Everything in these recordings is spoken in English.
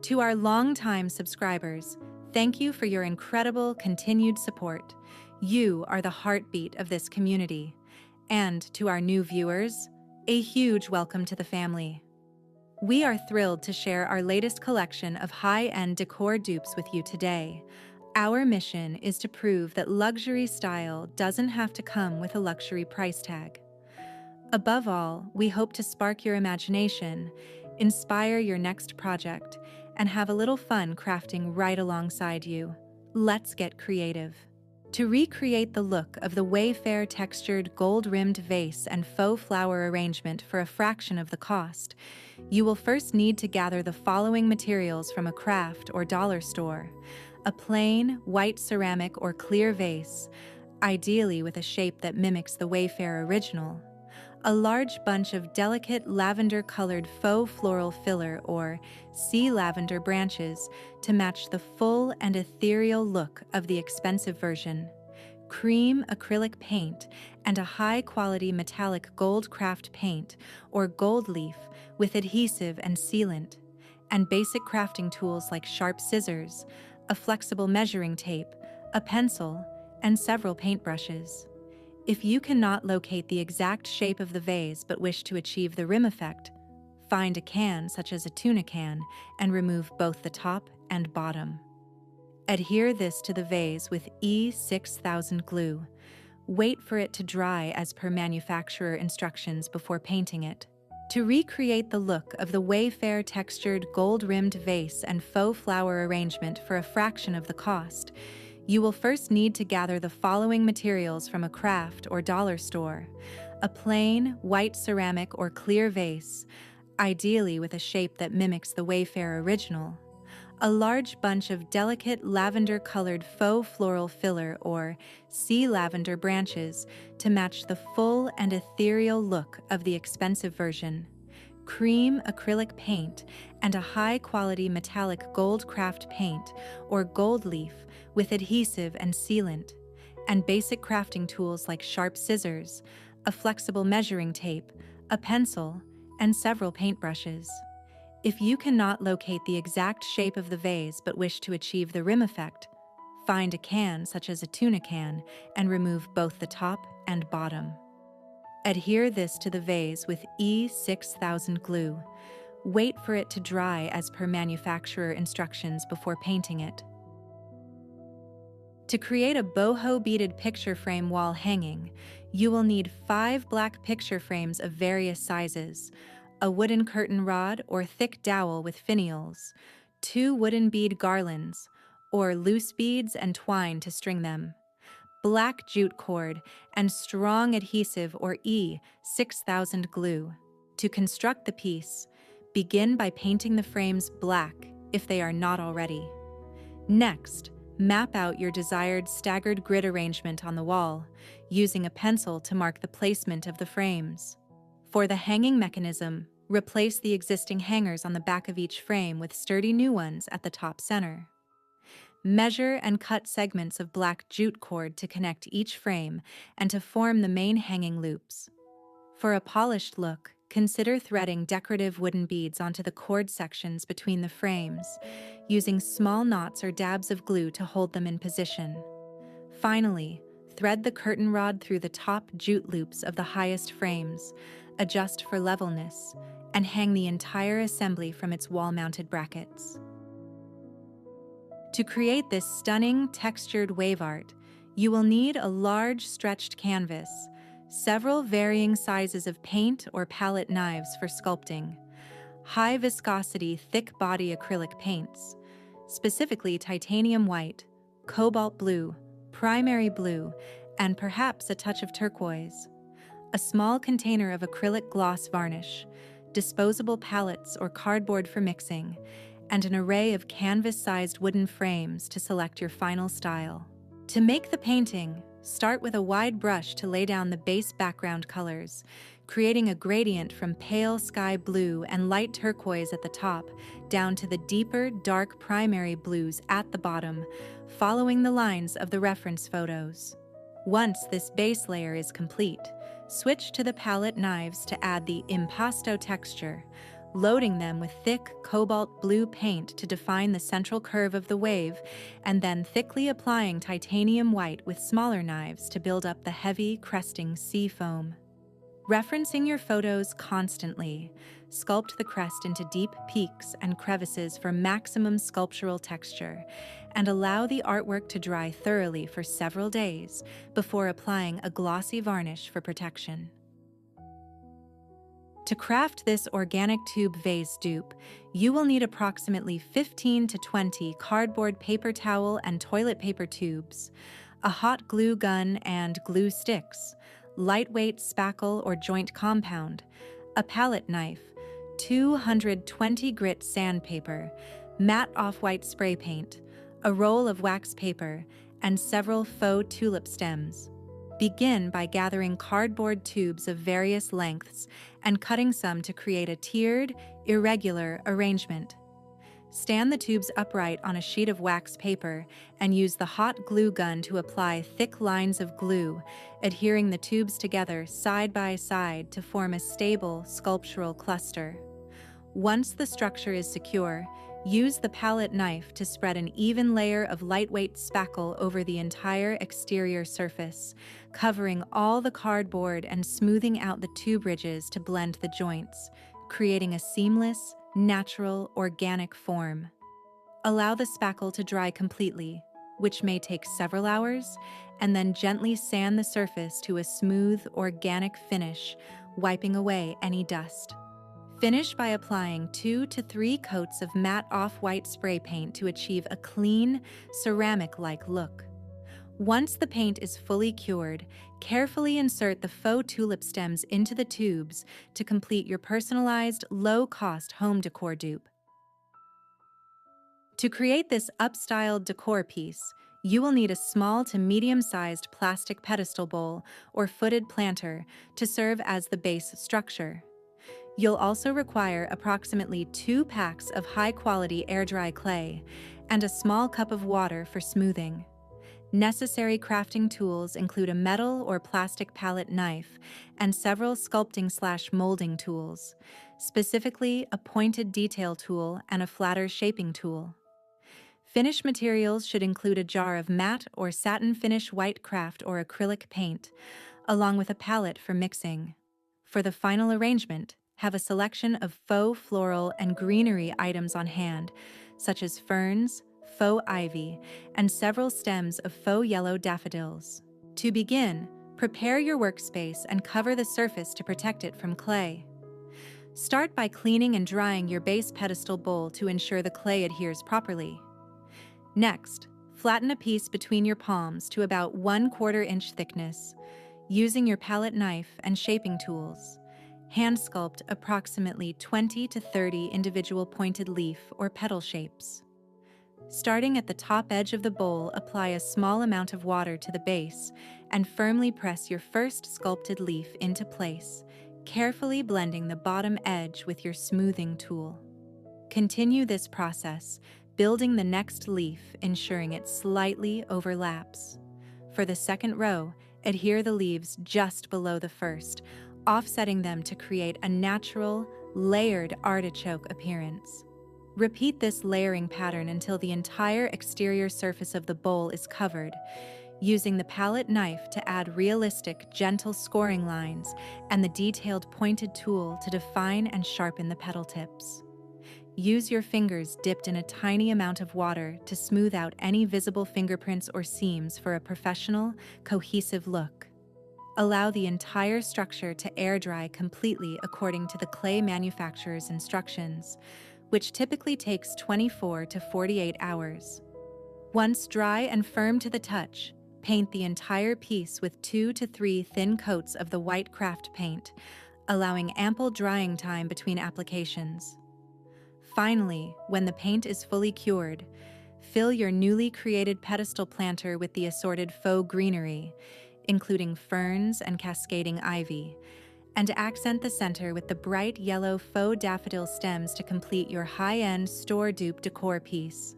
To our longtime subscribers, thank you for your incredible continued support. You are the heartbeat of this community. And to our new viewers, a huge welcome to the family. We are thrilled to share our latest collection of high-end decor dupes with you today. Our mission is to prove that luxury style doesn't have to come with a luxury price tag. Above all, we hope to spark your imagination, inspire your next project, and have a little fun crafting right alongside you. Let's get creative. To recreate the look of the Wayfair textured gold-rimmed vase and faux flower arrangement for a fraction of the cost, you will first need to gather the following materials from a craft or dollar store: a plain, white ceramic or clear vase, ideally with a shape that mimics the Wayfair original; a large bunch of delicate lavender-colored faux floral filler or sea lavender branches to match the full and ethereal look of the expensive version; cream acrylic paint and a high-quality metallic gold craft paint or gold leaf with adhesive and sealant; and basic crafting tools like sharp scissors, a flexible measuring tape, a pencil, and several paintbrushes. If you cannot locate the exact shape of the vase but wish to achieve the rim effect, find a can such as a tuna can and remove both the top and bottom. Adhere this to the vase with E6000 glue. Wait for it to dry as per manufacturer instructions before painting it. To recreate the look of the Wayfair textured gold-rimmed vase and faux flower arrangement for a fraction of the cost, you will first need to gather the following materials from a craft or dollar store: a plain, white ceramic or clear vase, ideally with a shape that mimics the Wayfair original; a large bunch of delicate lavender-colored faux floral filler or sea lavender branches to match the full and ethereal look of the expensive version; cream acrylic paint and a high-quality metallic gold craft paint or gold leaf with adhesive and sealant; and basic crafting tools like sharp scissors, a flexible measuring tape, a pencil, and several paintbrushes. If you cannot locate the exact shape of the vase but wish to achieve the rim effect, find a can such as a tuna can and remove both the top and bottom. Adhere this to the vase with E6000 glue. Wait for it to dry as per manufacturer instructions before painting it. To create a boho beaded picture frame wall hanging, you will need 5 black picture frames of various sizes, a wooden curtain rod or thick dowel with finials, 2 wooden bead garlands, or loose beads and twine to string them, black jute cord, and strong adhesive or E6000 glue. To construct the piece, begin by painting the frames black if they are not already. Next, map out your desired staggered grid arrangement on the wall, using a pencil to mark the placement of the frames. For the hanging mechanism, replace the existing hangers on the back of each frame with sturdy new ones at the top center. Measure and cut segments of black jute cord to connect each frame and to form the main hanging loops. For a polished look, consider threading decorative wooden beads onto the cord sections between the frames, using small knots or dabs of glue to hold them in position. Finally, thread the curtain rod through the top jute loops of the highest frames, adjust for levelness, and hang the entire assembly from its wall-mounted brackets. To create this stunning textured wave art, you will need a large stretched canvas, several varying sizes of paint or palette knives for sculpting, high viscosity thick body acrylic paints, specifically titanium white, cobalt blue, primary blue, and perhaps a touch of turquoise, a small container of acrylic gloss varnish, disposable palettes or cardboard for mixing, and an array of canvas-sized wooden frames to select your final style. To make the painting, start with a wide brush to lay down the base background colors, creating a gradient from pale sky blue and light turquoise at the top down to the deeper, dark primary blues at the bottom, following the lines of the reference photos. Once this base layer is complete, switch to the palette knives to add the impasto texture, loading them with thick cobalt blue paint to define the central curve of the wave, and then thickly applying titanium white with smaller knives to build up the heavy, cresting sea foam. Referencing your photos constantly, sculpt the crest into deep peaks and crevices for maximum sculptural texture, and allow the artwork to dry thoroughly for several days before applying a glossy varnish for protection. To craft this organic tube vase dupe, you will need approximately 15 to 20 cardboard paper towel and toilet paper tubes, a hot glue gun and glue sticks, lightweight spackle or joint compound, a palette knife, 220 grit sandpaper, matte off-white spray paint, a roll of wax paper, and several faux tulip stems. Begin by gathering cardboard tubes of various lengths and cutting some to create a tiered, irregular arrangement. Stand the tubes upright on a sheet of wax paper and use the hot glue gun to apply thick lines of glue, adhering the tubes together side by side to form a stable sculptural cluster. Once the structure is secure, use the palette knife to spread an even layer of lightweight spackle over the entire exterior surface, covering all the cardboard and smoothing out the tube ridges to blend the joints, creating a seamless, natural, organic form. Allow the spackle to dry completely, which may take several hours, and then gently sand the surface to a smooth, organic finish, wiping away any dust. Finish by applying 2 to 3 coats of matte off-white spray paint to achieve a clean, ceramic-like look. Once the paint is fully cured, carefully insert the faux tulip stems into the tubes to complete your personalized, low-cost home decor dupe. To create this up-styled decor piece, you will need a small to medium-sized plastic pedestal bowl or footed planter to serve as the base structure. You'll also require approximately 2 packs of high-quality air-dry clay and a small cup of water for smoothing. Necessary crafting tools include a metal or plastic palette knife and several sculpting/molding tools, specifically a pointed detail tool and a flatter shaping tool. Finish materials should include a jar of matte or satin finish white craft or acrylic paint, along with a palette for mixing. For the final arrangement, have a selection of faux floral and greenery items on hand, such as ferns, faux ivy, and several stems of faux yellow daffodils. To begin, prepare your workspace and cover the surface to protect it from clay. Start by cleaning and drying your base pedestal bowl to ensure the clay adheres properly. Next, flatten a piece between your palms to about 1/4 inch thickness. Using your palette knife and shaping tools, hand sculpt approximately 20 to 30 individual pointed leaf or petal shapes. Starting at the top edge of the bowl, apply a small amount of water to the base and firmly press your first sculpted leaf into place, carefully blending the bottom edge with your smoothing tool. Continue this process, building the next leaf, ensuring it slightly overlaps. For the second row, adhere the leaves just below the first, offsetting them to create a natural, layered artichoke appearance. Repeat this layering pattern until the entire exterior surface of the bowl is covered, using the palette knife to add realistic, gentle scoring lines and the detailed pointed tool to define and sharpen the petal tips. Use your fingers dipped in a tiny amount of water to smooth out any visible fingerprints or seams for a professional, cohesive look. Allow the entire structure to air dry completely according to the clay manufacturer's instructions, which typically takes 24 to 48 hours. Once dry and firm to the touch, paint the entire piece with 2 to 3 thin coats of the white craft paint, allowing ample drying time between applications. Finally, when the paint is fully cured, fill your newly created pedestal planter with the assorted faux greenery, including ferns and cascading ivy, and accent the center with the bright yellow faux daffodil stems to complete your high-end store dupe decor piece.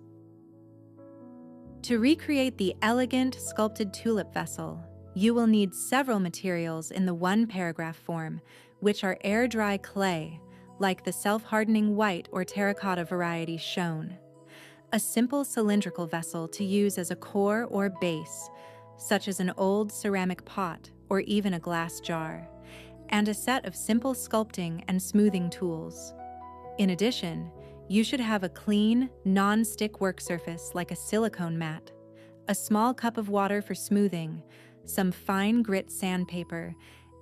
To recreate the elegant sculpted tulip vessel, you will need several materials in the one paragraph form, which are air-dry clay, like the self-hardening white or terracotta variety shown. A simple cylindrical vessel to use as a core or base, such as an old ceramic pot or even a glass jar, and a set of simple sculpting and smoothing tools. In addition, you should have a clean, non-stick work surface like a silicone mat, a small cup of water for smoothing, some fine grit sandpaper,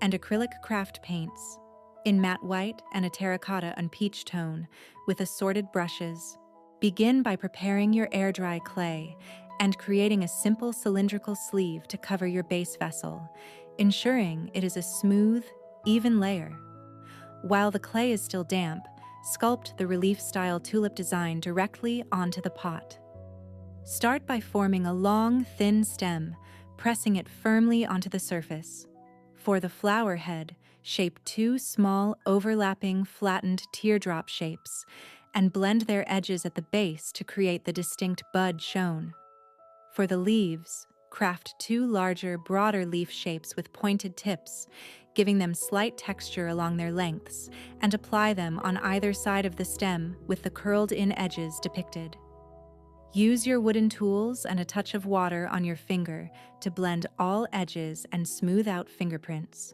and acrylic craft paints in matte white and a terracotta and peach tone with assorted brushes. Begin by preparing your air-dry clay and creating a simple cylindrical sleeve to cover your base vessel, ensuring it is a smooth, even layer. While the clay is still damp, sculpt the relief-style tulip design directly onto the pot. Start by forming a long, thin stem, pressing it firmly onto the surface. For the flower head, shape 2 small, overlapping, flattened teardrop shapes and blend their edges at the base to create the distinct bud shown. For the leaves, craft 2 larger, broader leaf shapes with pointed tips, giving them slight texture along their lengths, and apply them on either side of the stem with the curled-in edges depicted. Use your wooden tools and a touch of water on your finger to blend all edges and smooth out fingerprints.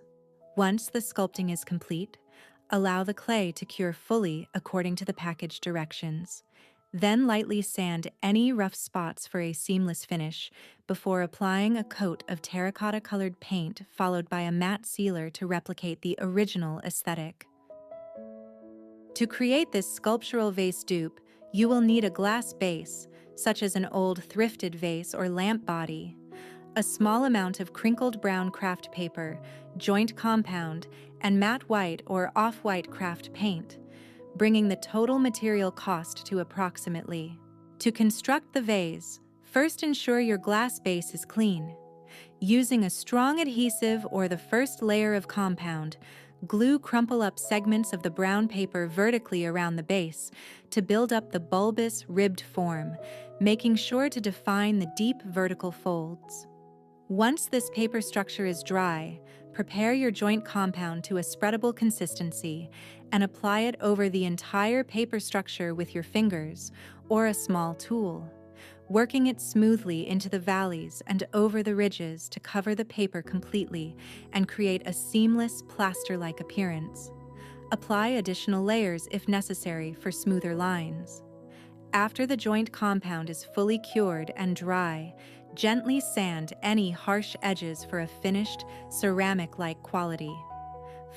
Once the sculpting is complete, allow the clay to cure fully according to the package directions. Then lightly sand any rough spots for a seamless finish before applying a coat of terracotta-colored paint followed by a matte sealer to replicate the original aesthetic. To create this sculptural vase dupe, you will need a glass base, such as an old thrifted vase or lamp body, a small amount of crinkled brown craft paper, joint compound, and matte white or off-white craft paint, bringing the total material cost to approximately. To construct the vase, first ensure your glass base is clean. Using a strong adhesive or the first layer of compound, glue crumple up segments of the brown paper vertically around the base to build up the bulbous, ribbed form, making sure to define the deep vertical folds. Once this paper structure is dry, prepare your joint compound to a spreadable consistency and apply it over the entire paper structure with your fingers or a small tool, working it smoothly into the valleys and over the ridges to cover the paper completely and create a seamless plaster-like appearance. Apply additional layers if necessary for smoother lines. After the joint compound is fully cured and dry, gently sand any harsh edges for a finished, ceramic-like quality.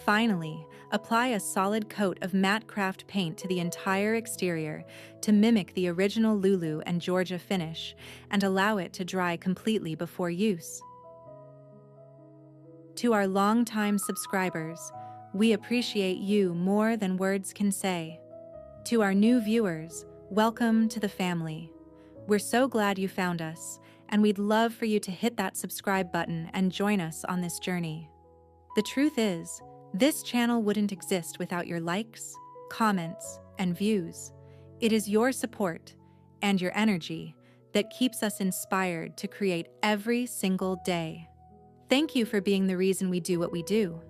Finally, apply a solid coat of matte craft paint to the entire exterior to mimic the original Lulu and Georgia finish and allow it to dry completely before use. To our longtime subscribers, we appreciate you more than words can say. To our new viewers, welcome to the family. We're so glad you found us, and we'd love for you to hit that subscribe button and join us on this journey. The truth is, this channel wouldn't exist without your likes, comments, and views. It is your support and your energy that keeps us inspired to create every single day. Thank you for being the reason we do what we do.